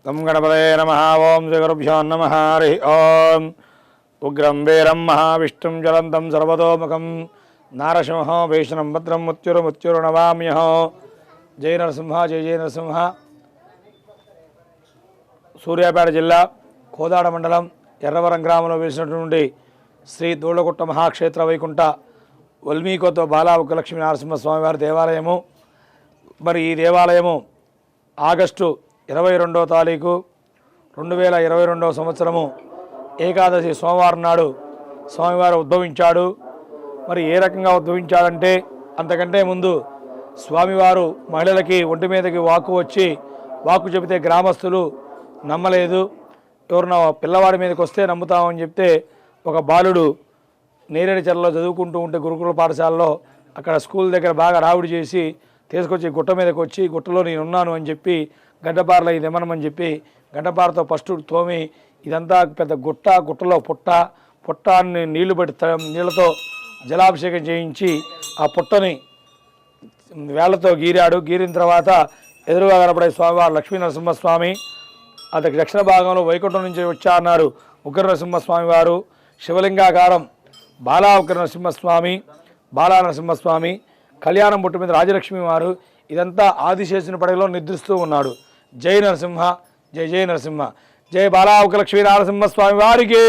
గం గణపతయే నమః. ఓం శ్రీ గురుభ్యో నమః. హరి ఓం. ఉగ్రం వీరం మహావిష్ణుం జ్వలంతం సర్వతోముఖం నారసింహో భీషణం భద్రం మృత్యుర్నమామ్యహో. జై నరసింహ, జై జై నరసింహ. సూర్యాపేట జిల్లా కోదాడ మండలం ఎర్రవరం గ్రామంలో వెలిసినటువంటి శ్రీ దూళ్లగుట్ట మహాక్షేత్ర వైకుంఠ వల్మీకోతో బాలా ఉగ్రలక్ష్మీ నరసింహస్వామి వారి దేవాలయము. మరి ఈ దేవాలయము ఆగస్టు 22వ తారీఖు 2022 సంవత్సరము ఏకాదశి సోమవారం నాడు స్వామివారు ఉద్భవించాడు. మరి ఏ రకంగా ఉద్భవించాడంటే, అంతకంటే ముందు స్వామివారు మహిళలకి ఒంటి మీదకి వాక్కు వచ్చి వాక్కు చెబితే గ్రామస్తులు నమ్మలేదు. ఎవరిన పిల్లవాడి మీదకి వస్తే నమ్ముతామని చెప్తే ఒక బాలుడు నేరేడు చెరలో చదువుకుంటూ ఉంటే గురుకుల పాఠశాలలో అక్కడ స్కూల్ దగ్గర బాగా రావుడి చేసి తీసుకొచ్చి గుట్ట మీదకి వచ్చి గుట్టలో నేను ఉన్నాను అని చెప్పి గడ్డపారలో ఇది ఇమ్మనమని చెప్పి గడ్డపారతో ఫస్ట్ తోమి ఇదంతా పెద్ద గుట్టలో పుట్టాన్ని నీళ్లు పెట్టి నీళ్ళతో జలాభిషేకం చేయించి ఆ పుట్టని వేళ్లతో గీరాడు. గీరిన తర్వాత ఎదురుగా కనపడే స్వామివారు లక్ష్మీ నరసింహస్వామి. అతనికి దక్షిణ భాగంలో వైకుంఠం నుంచి వచ్చా అన్నారు ఉగ్ర నరసింహస్వామి వారు. శివలింగాకారం బాలా ఉగ్ర నరసింహస్వామి, బాలా నరసింహస్వామి. కళ్యాణం బొట్టు మీద రాజలక్ష్మి వారు. ఇదంతా ఆదిశేషుని పడగలో నిద్రిస్తూ ఉన్నాడు. జై నరసింహ, జై జై నరసింహ. జై బాలా ఉగ్ర లక్ష్మీ నరసింహస్వామి వారికి.